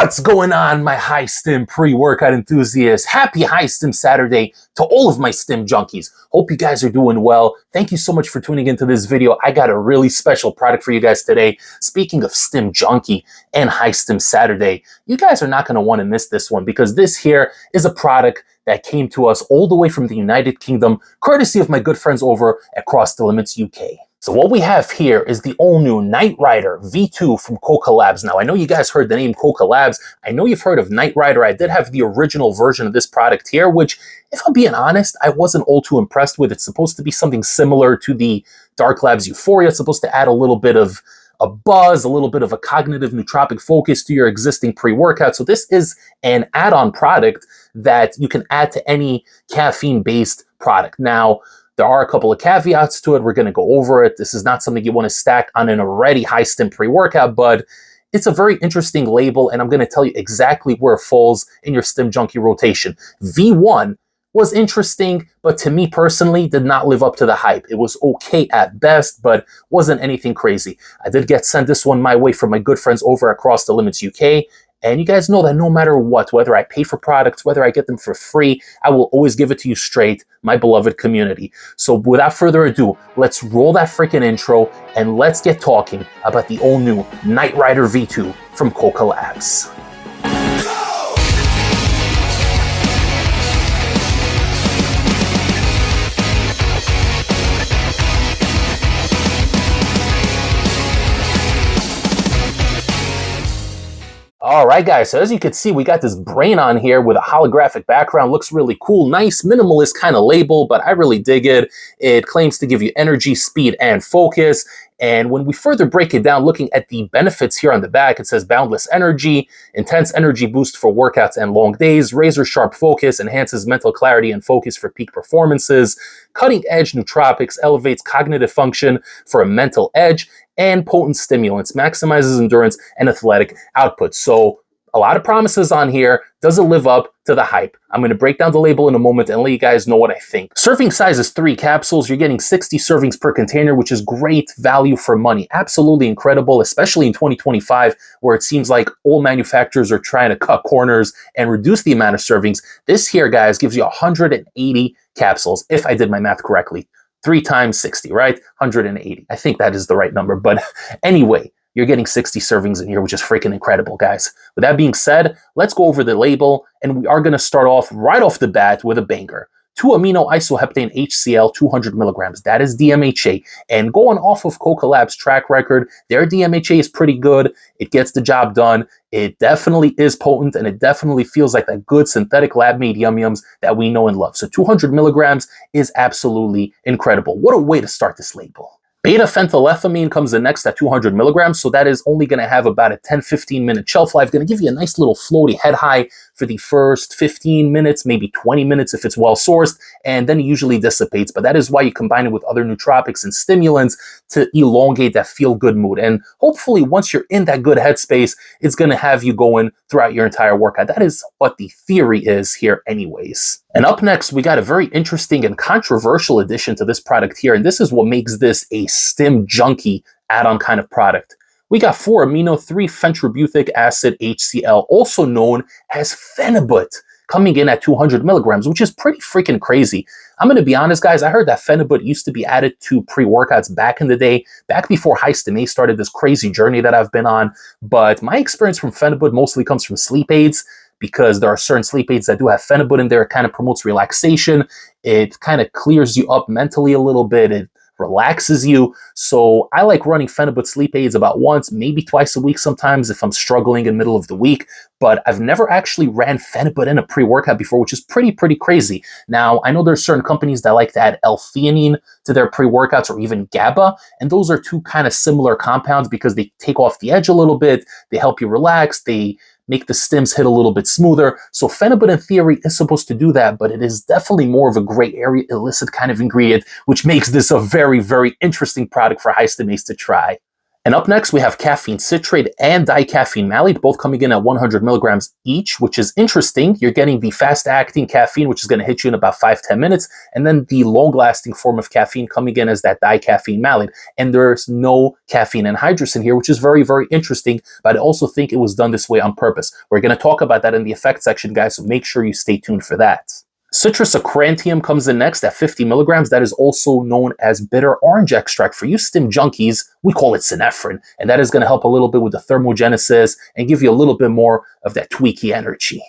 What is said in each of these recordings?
What's going on, my high stim pre-workout enthusiasts? Happy High Stim Saturday to all of my stim junkies. Hope you guys are doing well. Thank you so much for tuning into this video. I got a really special product for you guys today. Speaking of stim junkie and High Stim Saturday, you guys are not going to want to miss this one because this here is a product that came to us all the way from the United Kingdom, courtesy of my good friends over at Cross the Limits UK. So what we have here is the all-new Night Rider V2 from Koka Labz. Now, I know you guys heard the name Koka Labz. I know you've heard of Night Rider. I did have the original version of this product here, which, if I'm being honest, I wasn't all too impressed with. It's supposed to be something similar to the Dark Labs Euphoria. It's supposed to add a little bit of a buzz, a little bit of a cognitive nootropic focus to your existing pre-workout. So this is an add-on product that you can add to any caffeine-based product. Now, there are a couple of caveats to it. We're going to go over it. This is not something you want to stack on an already high stim pre-workout, but it's a very interesting label, and I'm going to tell you exactly where it falls in your stim junkie rotation. V1 was interesting, but to me personally, did not live up to the hype. It was okay at best, but wasn't anything crazy. I did get sent this one my way from my good friends over at Cross the Limits UK. And you guys know that no matter what, whether I pay for products, whether I get them for free, I will always give it to you straight, my beloved community. So without further ado, let's roll that freaking intro and let's get talking about the all-new Night Rider V2 from Koka Labz. All right, guys, so as you can see, we got this brain on here with a holographic background. Looks really cool, nice, minimalist kind of label, but I really dig it. It claims to give you energy, speed, and focus. And when we further break it down, looking at the benefits here on the back, it says boundless energy, intense energy boost for workouts and long days, razor sharp focus, enhances mental clarity and focus for peak performances, cutting edge nootropics, elevates cognitive function for a mental edge, and potent stimulants, maximizes endurance and athletic output. So a lot of promises on here. Does it live up to the hype? I'm going to break down the label in a moment and let you guys know what I think. Serving size is 3 capsules. You're getting 60 servings per container, which is great value for money. Absolutely incredible, especially in 2025, where it seems like all manufacturers are trying to cut corners and reduce the amount of servings. This here, guys, gives you 180 capsules, if I did my math correctly. 3 times 60, right? 180. I think that is the right number. But anyway, you're getting 60 servings in here, which is freaking incredible, guys. With that being said, let's go over the label, and we are going to start off right off the bat with a banger. 2-amino isoheptane HCl, 200 milligrams. That is DMHA. And going off of Koka Labz track record, their DMHA is pretty good. It gets the job done. It definitely is potent, and it definitely feels like that good synthetic lab-made yum-yums that we know and love. So 200 milligrams is absolutely incredible. What a way to start this label. Beta-phenylethylamine comes in next at 200 milligrams, so that is only going to have about a 10-15 minute shelf life. Going to give you a nice little floaty head high for the first 15 minutes, maybe 20 minutes if it's well sourced, and then it usually dissipates. But that is why you combine it with other nootropics and stimulants to elongate that feel-good mood. And hopefully, once you're in that good headspace, it's going to have you going throughout your entire workout. That is what the theory is here anyways. And up next, we got a very interesting and controversial addition to this product here, and this is what makes this a stim junkie add-on kind of product. We got 4-amino 3-phentrobuthic acid HCl, also known as phenibut, coming in at 200 milligrams, which is pretty freaking crazy. I'm going to be honest, guys, I heard that phenibut used to be added to pre-workouts back in the day, back before High Stim Ace started this crazy journey that I've been on. But my experience from phenibut mostly comes from sleep aids, because there are certain sleep aids that do have phenibut in there. It kind of promotes relaxation. It kind of clears you up mentally a little bit. It relaxes you. So I like running phenibut sleep aids about once, maybe twice a week sometimes if I'm struggling in the middle of the week. But I've never actually ran phenibut in a pre-workout before, which is pretty crazy. Now, I know there's certain companies that like to add L-theanine to their pre-workouts, or even GABA, and those are two kind of similar compounds because they take off the edge a little bit, they help you relax, they make the stims hit a little bit smoother. So phenibut in theory is supposed to do that, but it is definitely more of a gray area illicit kind of ingredient, which makes this a very interesting product for High Stim Ace to try. And up next, we have caffeine citrate and dicaffeine malate, both coming in at 100 milligrams each, which is interesting. You're getting the fast-acting caffeine, which is going to hit you in about 5-10 minutes, and then the long-lasting form of caffeine coming in as that dicaffeine malate. And there's no caffeine anhydrous in here, which is very, very interesting, but I also think it was done this way on purpose. We're going to talk about that in the effects section, guys, so make sure you stay tuned for that. Citrus acrantium comes in next at 50 milligrams. That is also known as bitter orange extract. For you stim junkies, we call it synephrine, and that is going to help a little bit with the thermogenesis and give you a little bit more of that tweaky energy.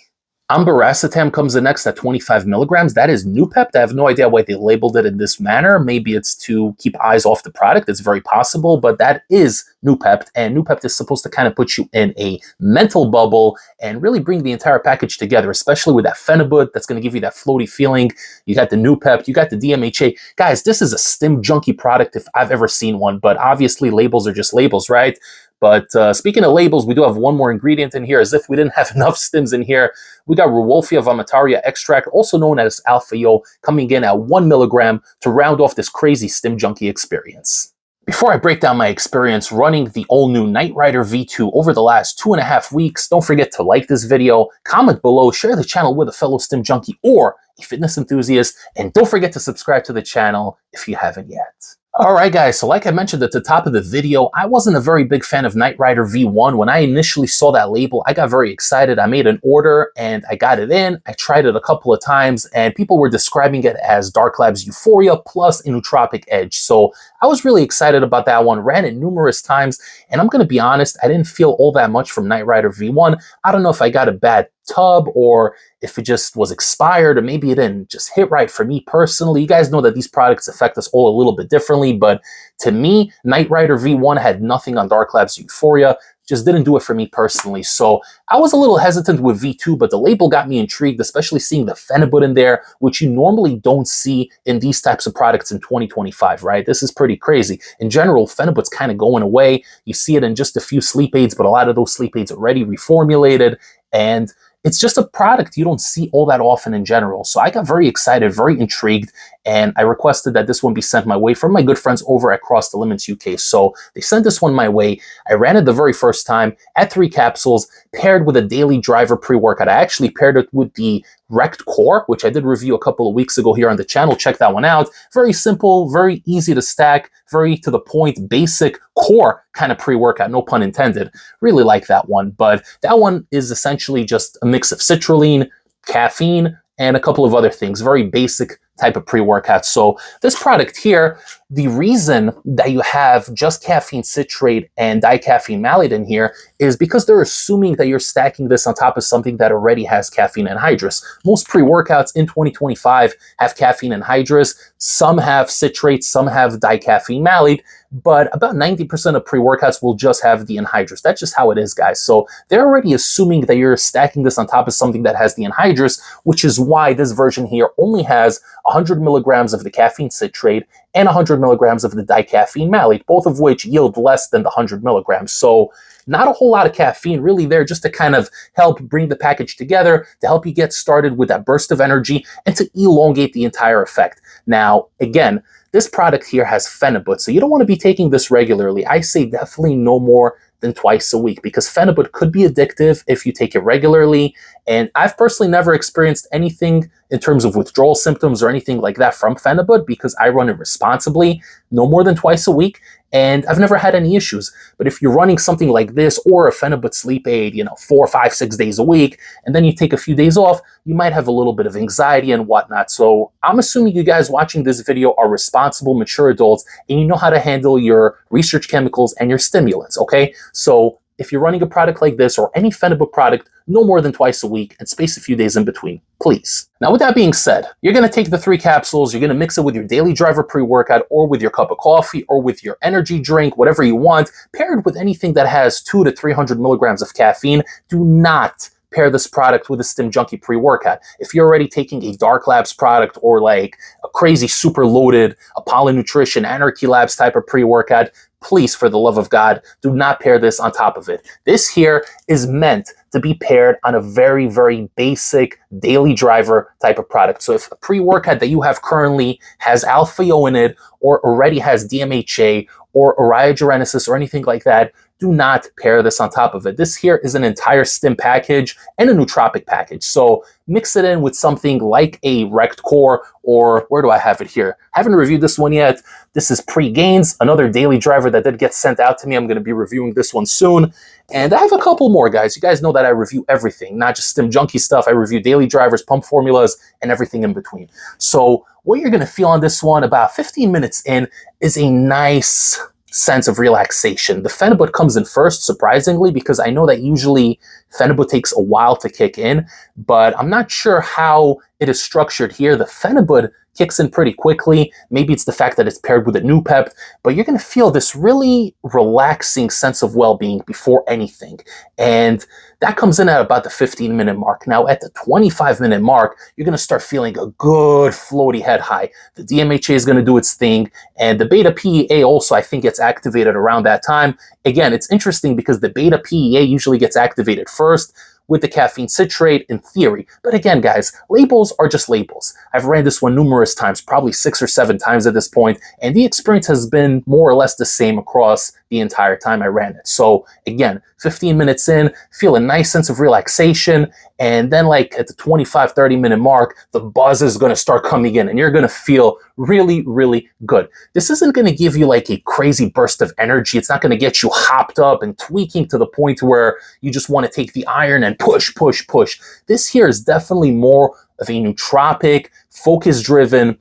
Ambaracetam comes in next at 25 milligrams. That is Noopept. I have no idea why they labeled it in this manner. Maybe it's to keep eyes off the product. It's very possible, but that is Noopept, and Noopept is supposed to kind of put you in a mental bubble and really bring the entire package together, especially with that phenibut that's going to give you that floaty feeling. You got the Noopept, you got the DMHA. Guys, this is a stim junkie product if I've ever seen one, but obviously labels are just labels, right? But speaking of labels, we do have one more ingredient in here, as if we didn't have enough stims in here. We got Rewolfia vomitaria extract, also known as Alpha-Yo, coming in at 1 milligram to round off this crazy stim junkie experience. Before I break down my experience running the all-new Knight Rider V2 over the last 2.5 weeks, don't forget to like this video, comment below, share the channel with a fellow stim junkie or a fitness enthusiast, and don't forget to subscribe to the channel if you haven't yet. Alright guys, so like I mentioned at the top of the video, I wasn't a very big fan of Knight Rider V1. When I initially saw that label, I got very excited. I made an order and I got it in. I tried it a couple of times and people were describing it as Dark Labs Euphoria plus a nootropic edge. So I was really excited about that one, ran it numerous times, and I'm going to be honest, I didn't feel all that much from Knight Rider V1. I don't know if I got a bad tub or if it just was expired, or maybe it didn't just hit right for me personally. You guys know that these products affect us all a little bit differently, but to me, Knight Rider V1 had nothing on Dark Labs Euphoria, just didn't do it for me personally. So I was a little hesitant with V2, but the label got me intrigued, especially seeing the phenibut in there, which you normally don't see in these types of products in 2025, right? This is pretty crazy. In general, phenibut's kind of going away. You see it in just a few sleep aids, but a lot of those sleep aids already reformulated, and it's just a product you don't see all that often in general. So I got very excited, very intrigued, and I requested that this one be sent my way from my good friends over at Cross the Limits UK. So they sent this one my way. I ran it the very first time at 3 capsules, paired with a daily driver pre-workout. I actually paired it with the Rect Core, which I did review a couple of weeks ago here on the channel. Check that one out. Very simple, very easy to stack, very to the point, basic core kind of pre-workout, no pun intended. Really like that one, but that one is essentially just a mix of citrulline, caffeine, and a couple of other things. Very basic type of pre-workout. So this product here, the reason that you have just caffeine citrate and dicaffeine malate in here is because they're assuming that you're stacking this on top of something that already has caffeine anhydrous. Most pre-workouts in 2025 have caffeine anhydrous. Some have citrate, some have dicaffeine malate, but about 90% of pre-workouts will just have the anhydrous. That's just how it is, guys. So they're already assuming that you're stacking this on top of something that has the anhydrous, which is why this version here only has 100 milligrams of the caffeine citrate and 100 milligrams of the dicaffeine malate, both of which yield less than the 100 milligrams. So not a whole lot of caffeine really there, just to kind of help bring the package together, to help you get started with that burst of energy and to elongate the entire effect. Now, again, this product here has phenibut, so you don't want to be taking this regularly. I say definitely no more than twice a week, because phenibut could be addictive if you take it regularly. And I've personally never experienced anything in terms of withdrawal symptoms or anything like that from phenibut, because I run it responsibly, no more than twice a week, and I've never had any issues. But if you're running something like this or a phenibut sleep aid, 4, 5, 6 days a week, and then you take a few days off, you might have a little bit of anxiety and whatnot. So I'm assuming you guys watching this video are responsible, mature adults, and you know how to handle your research chemicals and your stimulants, okay? So if you're running a product like this or any phenibut product, no more than twice a week and space a few days in between, please. Now, with that being said, you're going to take the 3 capsules, you're going to mix it with your daily driver pre-workout or with your cup of coffee or with your energy drink, whatever you want, paired with anything that has 200 to 300 milligrams of caffeine. Do not pair this product with a Stim Junkie pre-workout. If you're already taking a Dark Labs product or like a crazy super loaded Apollo Nutrition, Anarchy Labs type of pre-workout, please, for the love of God, do not pair this on top of it. This here is meant to be paired on a very, very basic daily driver type of product. So if a pre-workout that you have currently has Alpha-Yo in it, or already has DMHA, or oriogenesis or anything like that, do not pair this on top of it. This here is an entire stim package and a nootropic package. So mix it in with something like a Rect Core, or where do I have it here? Haven't reviewed this one yet. This is Pre-Gains, another daily driver that did get sent out to me. I'm going to be reviewing this one soon. And I have a couple more, guys. You guys know that I review everything, not just stim junkie stuff. I review daily drivers, pump formulas, and everything in between. So what you're going to feel on this one about 15 minutes in is a nice sense of relaxation. The Phenibut comes in first, surprisingly, because I know that usually Phenibut takes a while to kick in, but I'm not sure how it is structured here. The Phenibut kicks in pretty quickly. Maybe it's the fact that it's paired with a Noopep, but you're going to feel this really relaxing sense of well-being before anything. And that comes in at about the 15-minute mark. Now, at the 25-minute mark, you're going to start feeling a good floaty head high. The DMHA is going to do its thing, and the beta PEA also, I think, gets activated around that time. Again, it's interesting because the beta PEA usually gets activated first with the caffeine citrate in theory. But again, guys, labels are just labels. I've ran this one numerous times, probably 6 or 7 times at this point, and the experience has been more or less the same across the entire time I ran it. So again, 15 minutes in, feel a nice sense of relaxation, and then like at the 25-30 minute mark, the buzz is going to start coming in and you're going to feel really, really good. This isn't going to give you like a crazy burst of energy. It's not going to get you hopped up and tweaking to the point where you just want to take the iron and push, push, push. This here is definitely more of a nootropic, focus-driven,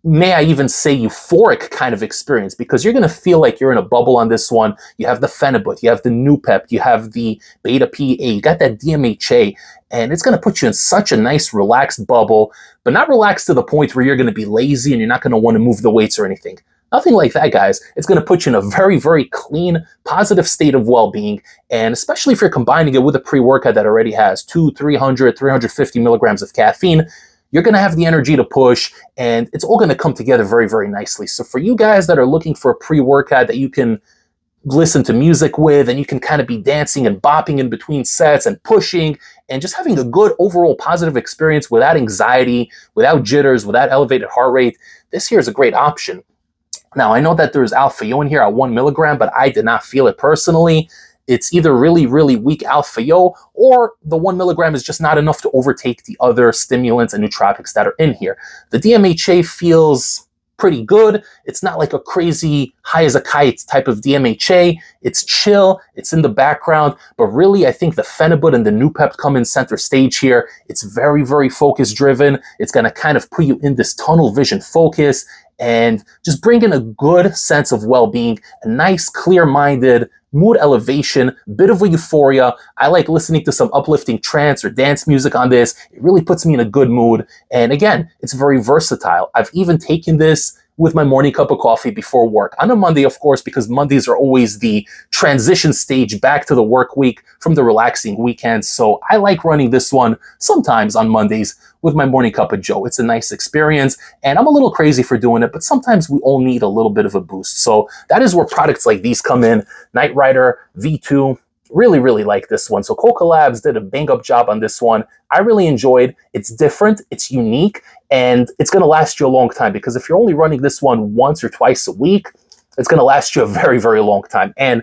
may I even say euphoric kind of experience, because you're going to feel like you're in a bubble on this one. You have the Phenibut, you have the Noopep, you have the beta PA, you got that DMHA, and it's going to put you in such a nice relaxed bubble, but not relaxed to the point where you're going to be lazy and you're not going to want to move the weights or anything. Nothing like that, guys. It's going to put you in a very, very clean, positive state of well-being, and especially if you're combining it with a pre-workout that already has 200, 300, 350 milligrams of caffeine, you're going to have the energy to push, and it's all going to come together very, very nicely. So for you guys that are looking for a pre-workout that you can listen to music with, and you can kind of be dancing and bopping in between sets and pushing and just having a good overall positive experience without anxiety, without jitters, without elevated heart rate, this here is a great option. Now, I know that there's alpha-yo in here at 1 milligram, but I did not feel it personally. It's either really, really weak alpha-yo, or the 1 milligram is just not enough to overtake the other stimulants and nootropics that are in here. The DMHA feels pretty good. It's not like a crazy high as a kite type of DMHA. It's chill, it's in the background, but really I think the Phenibut and the Noopep come in center stage here. It's very, very focus driven. It's going to kind of put you in this tunnel vision focus and just bring in a good sense of well-being, a nice, clear-minded mood elevation, bit of a euphoria. I like listening to some uplifting trance or dance music on this. It really puts me in a good mood. And again, it's very versatile. I've even taken this with my morning cup of coffee before work. On a Monday, of course, because Mondays are always the transition stage back to the work week from the relaxing weekends. So I like running this one sometimes on Mondays with my morning cup of joe. It's a nice experience, and I'm a little crazy for doing it, but sometimes we all need a little bit of a boost. So that is where products like these come in. Night Rider, V2, really, really like this one. So Koka Labz did a bang-up job on this one. I really enjoyed. It's different, it's unique, and it's going to last you a long time, because if you're only running this one once or twice a week, it's going to last you a very, very long time. And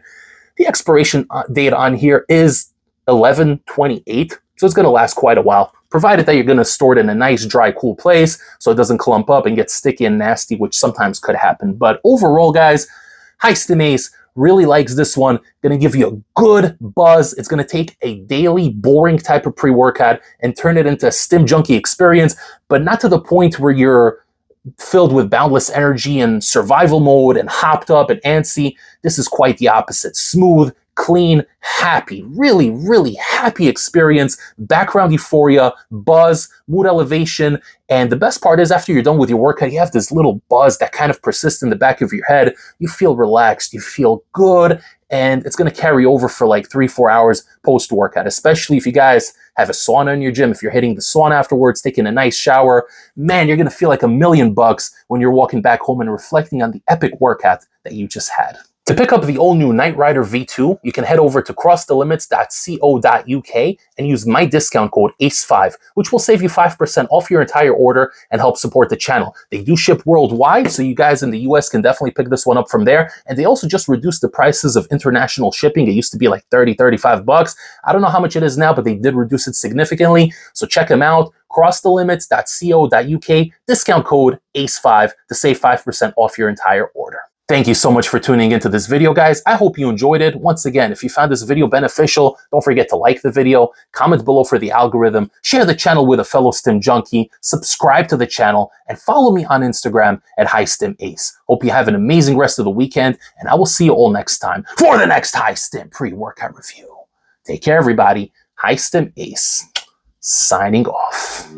the expiration date on here is 11/28, so it's going to last quite a while, provided that you're going to store it in a nice, dry, cool place so it doesn't clump up and get sticky and nasty, which sometimes could happen. But overall, guys, High Stim Ace really likes this one. Going to give you a good buzz. It's going to take a daily, boring type of pre-workout and turn it into a stim junkie experience, but not to the point where you're filled with boundless energy and survival mode and hopped up and antsy. This is quite the opposite. Smooth, clean, happy, really, really happy experience, background euphoria, buzz, mood elevation. And the best part is, after you're done with your workout, you have this little buzz that kind of persists in the back of your head. You feel relaxed, you feel good, and it's going to carry over for like 3-4 hours post-workout, especially if you guys have a sauna in your gym. If you're hitting the sauna afterwards, taking a nice shower, man, you're going to feel like $1,000,000 when you're walking back home and reflecting on the epic workout that you just had. To pick up the all-new Knight Rider V2, you can head over to crossthelimits.co.uk and use my discount code ACE5, which will save you 5% off your entire order and help support the channel. They do ship worldwide, so you guys in the US can definitely pick this one up from there. And they also just reduced the prices of international shipping. It used to be like 30, 35 bucks. I don't know how much it is now, but they did reduce it significantly. So check them out. crossthelimits.co.uk, discount code ACE5 to save 5% off your entire order. Thank you so much for tuning into this video, guys. I hope you enjoyed it. Once again, if you found this video beneficial, don't forget to like the video, comment below for the algorithm, share the channel with a fellow stim junkie, subscribe to the channel, and follow me on Instagram at High Stim Ace. Hope you have an amazing rest of the weekend, and I will see you all next time for the next High Stim pre-workout review. Take care, everybody. High Stim Ace, signing off.